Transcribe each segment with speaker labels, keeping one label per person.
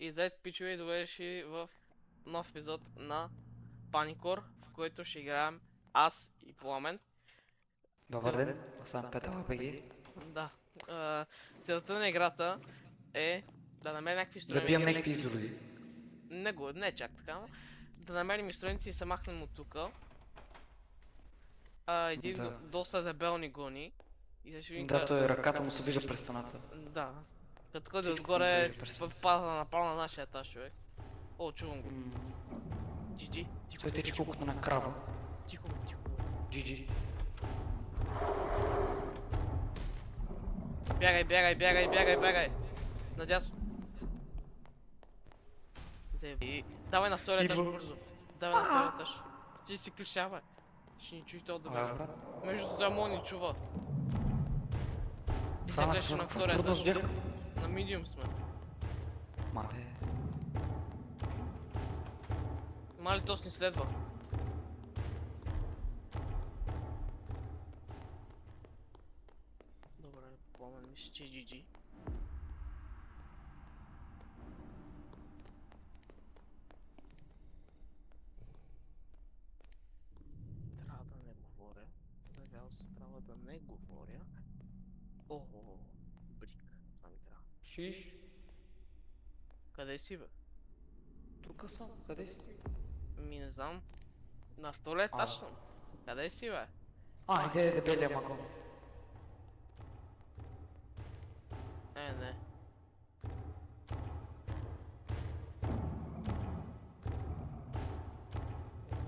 Speaker 1: И здравейте, пичове, и добре дошли в нов епизод на Паникор, в който ще играем аз и Пламен.
Speaker 2: Добър
Speaker 1: Цел...
Speaker 2: ден, аз съм Петър БГ.
Speaker 1: Да. Целта на играта е да намерим някакви
Speaker 2: Да
Speaker 1: страници.
Speaker 2: бием някакви изроди.
Speaker 1: Не чак така, но да намерим страници и се махнем от тука. Един
Speaker 2: Да.
Speaker 1: доста дебел ни гони. И ще видим
Speaker 2: Да, той ръката му се вижда през стената.
Speaker 1: Да. Като ходи
Speaker 2: Всичкото му се
Speaker 1: отгоре,
Speaker 2: вижда през стената.
Speaker 1: пада направо на нашия етаж, човек. О, чувам го. Джиджи, тихо,
Speaker 2: Той тече колкото на крава.
Speaker 1: тихо, тихо.
Speaker 2: GG.
Speaker 1: Бягай, бягай, бягай, бягай, бягай. Надясно. Давай на втория етаж
Speaker 2: Идва.
Speaker 1: бързо. Давай на втория етаж. Ти си клишава. Ще ни чуи то добре.
Speaker 2: Брат.
Speaker 1: Между това му ни чува. Ти се
Speaker 2: Само
Speaker 1: гледаш на
Speaker 2: каква
Speaker 1: втория етаж.
Speaker 2: трудност бях.
Speaker 1: На медиум сме.
Speaker 2: Мале.
Speaker 1: Мали тос ни следва. Добре, Пламен, мисля, че е GG. Трябва да не говоря. Надявам се, трябва да не говоря. Ого, брик. Това ми трябва.
Speaker 2: Шиш.
Speaker 1: Къде си, бе?
Speaker 2: Тук съм. Къде си?
Speaker 1: Ми не знам. На втория етаж съм. Къде си, бе?
Speaker 2: Иде дебелия магон.
Speaker 1: Не.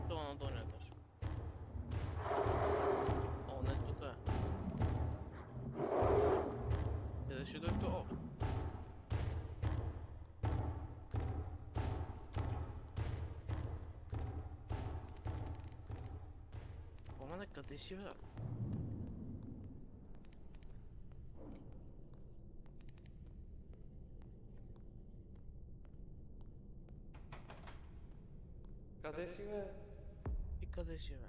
Speaker 1: Това на долния етаж. О, не, тук е. Къде ще дойде? О! Пламене, къде си, бе?
Speaker 2: Къде си, бе?
Speaker 1: И къде си, бе?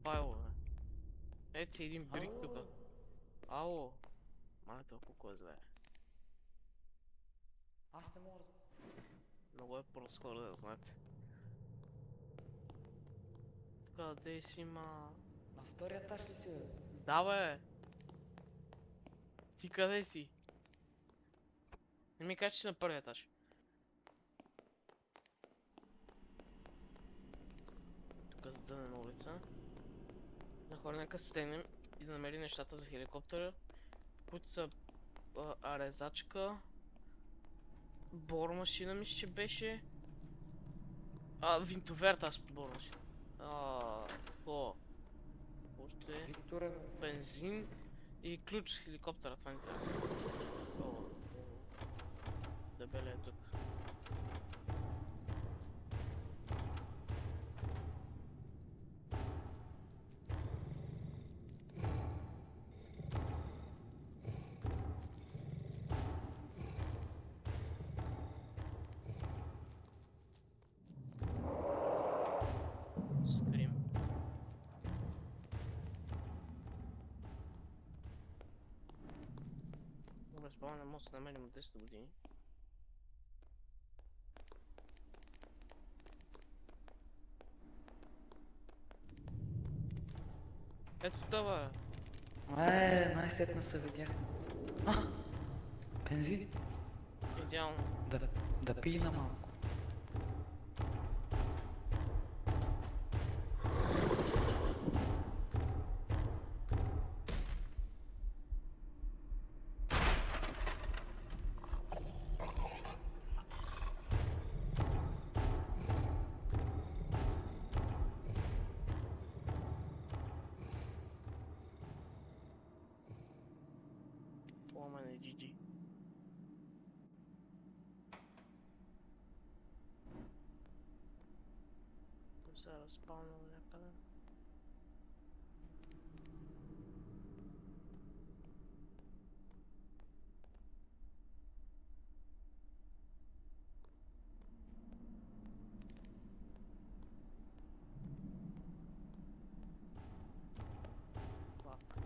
Speaker 1: Файлове. Ето си един брик тук. Ало. Малето, колко е зле.
Speaker 2: Аз не мога да...
Speaker 1: Много е по-скоро да знаете. Къде си, ма?
Speaker 2: На втория етаж ли си, бе?
Speaker 1: Да, бе! Ти къде си? Не ми кажи, че си на първия етаж. Тук задънена улица. На хора, нека стегнем и да намерим нещата за хеликоптера, които са резачка, бор машина мисля, че беше. Винтоверта аз под бор машина. Такова. Още
Speaker 2: Виктора.
Speaker 1: бензин и ключ с хеликоптера, това ни трябва. О, дебеле е тук. Скрим. Добре, спомня, не може да се намерим от 10 години. Ето това.
Speaker 2: Най-сетна се видях. Бензин.
Speaker 1: Идеално.
Speaker 2: Да пи на малко.
Speaker 1: Пламен е GG. Той се е разпалнал някъде. Пак.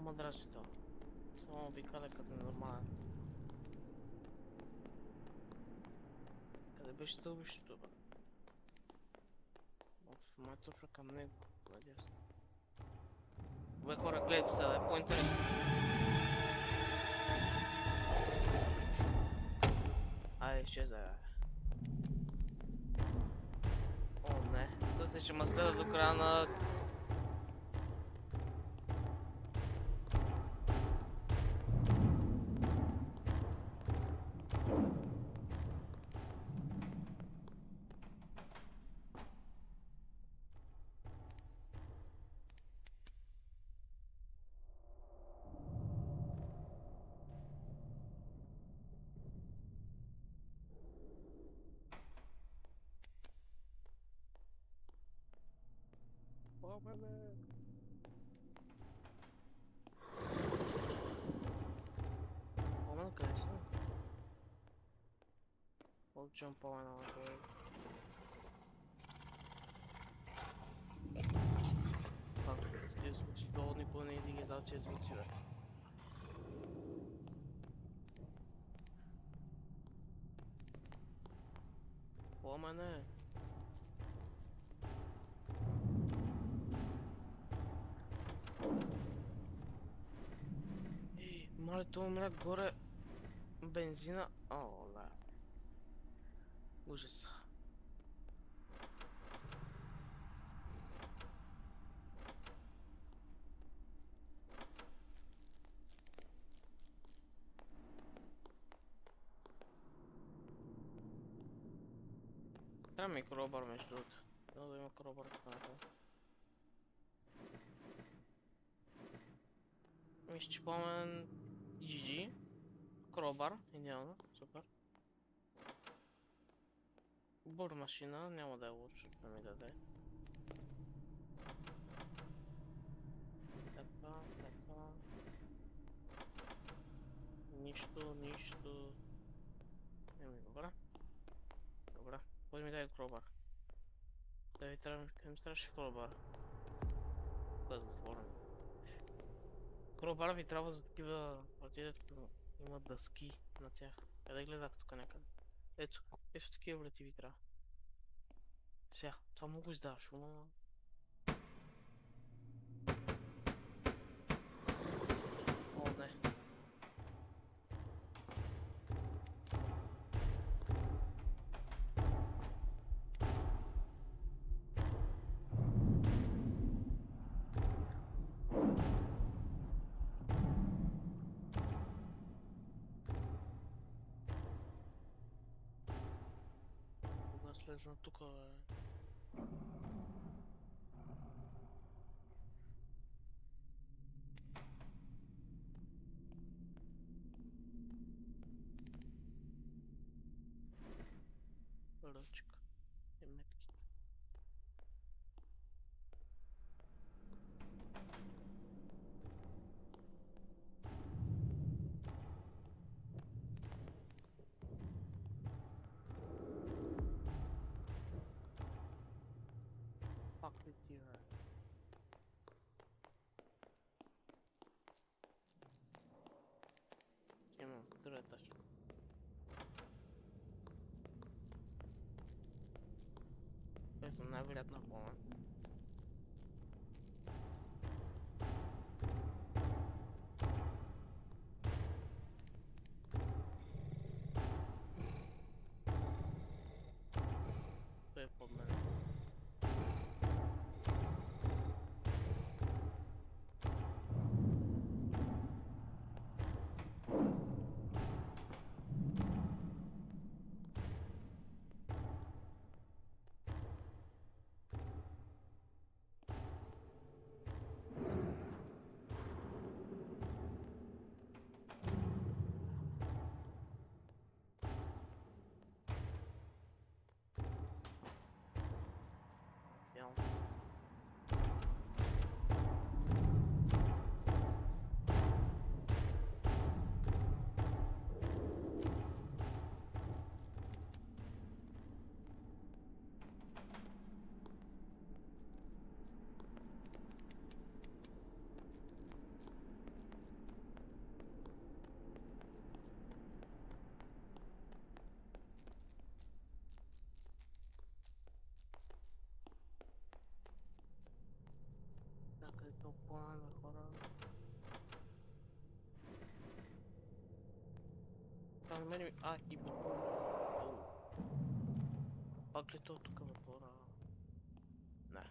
Speaker 1: Ама дрази то. Само обикаля като нормален. Къде беше стълбището, бе? Май точно към него. Надявам се. Бе, хора, гледайте сега, да е по-интересно. Айде, изчезай, бе. О, не. Да се ще ма следа до края на... Пламене! Пламен, къде си? Отчувам пламена на това. Както с тези звуци, долу никога не иди ги за тези звуци, бе. Пламене! Мале, това мрак горе бензина. О, да. Ужас. Трябва ми кробър между другото. Трябва да има кробър тук напред. Мисля, че пламен GG. Кробър, идеално, супер. Бър машина, няма да е лучше да ми даде. Така, така. Нищо, нищо. Добре. Добре, кой ми даде кробър? Да ви трябваше кробър. Това е затворено. Кробър ви трябва за такива партии, дето има дъски на тях. Къде гледах тук някъде? Ето, ето такива врати ви трябва. Сега, това много издава шума. О, не. Кога слезна тук, бе? Ръчка. И метки. Пак ли ти, бе? Имам трета. Ето най-вероятно пламен. Той е под мен. е то план на хора? Там намерим... и бутон. Пак ли то тук в хора? Не.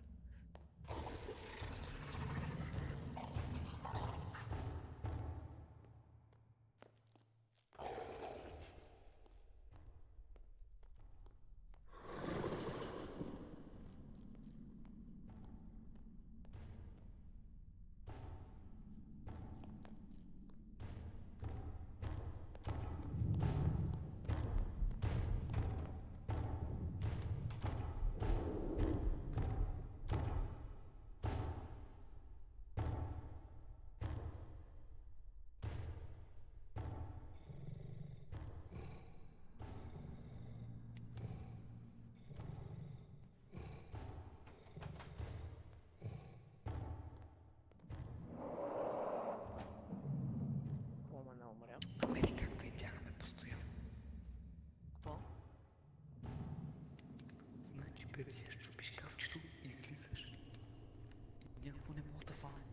Speaker 1: Ома не умря.
Speaker 2: Намери как да и бягаме постоянно.
Speaker 1: Какво?
Speaker 2: Значи преди да щупиш кавчето, излизаш. И някакво не мога да фане.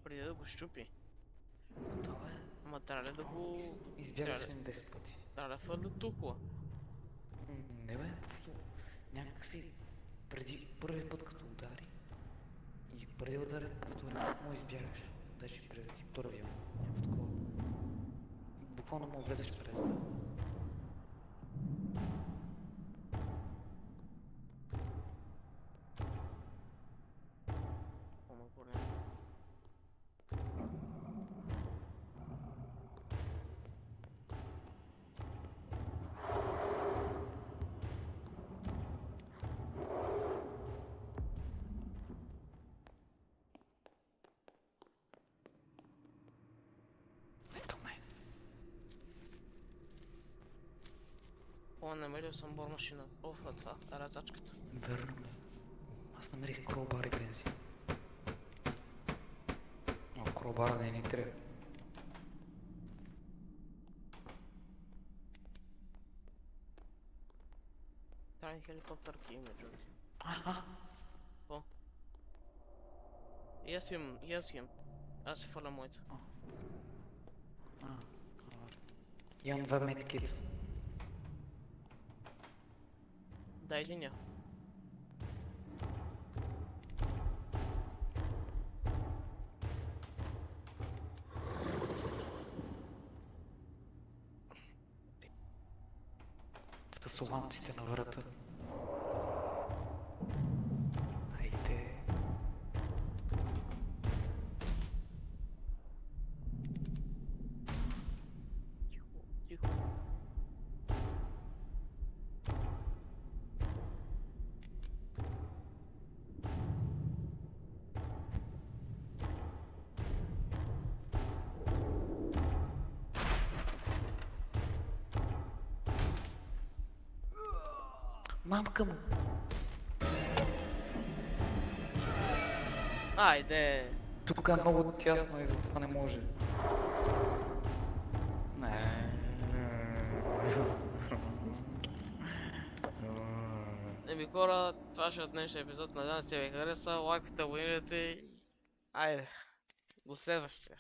Speaker 1: Преди да го щупи.
Speaker 2: Да, бе.
Speaker 1: Ама трябва ли да го...
Speaker 2: Избягал
Speaker 1: трябва ли-
Speaker 2: съм 10 пъти.
Speaker 1: Трябва да фърля тухла.
Speaker 2: Не бе, просто някакси преди първия път като удари и преди да удари повтори, му избягаш. Даже преди първия му, някакво такова. Буквално му влезеш през него.
Speaker 1: Ома горе.
Speaker 2: Ето ме.
Speaker 1: Ома намерил съм бормашина. Оф, това, разачката.
Speaker 2: Верно ли? Аз намерих кролбар и бензин. Но кролбара не ни трябва.
Speaker 1: Трябва ни хеликоптърки има, Джуди. Какво? И аз имам. Аз си фърля моите.
Speaker 2: Имам 2 медкита.
Speaker 1: Дай един я.
Speaker 2: Стасованците на врата. Айде.
Speaker 1: Тихо, тихо.
Speaker 2: Мамка му.
Speaker 1: Айде!
Speaker 2: Тук е много тясно и затова не може. Не.
Speaker 1: Еми хора, това ще е от днешния епизод. Надявам се ви хареса. Лайкайте, абонирайте и... Айде! До следващия!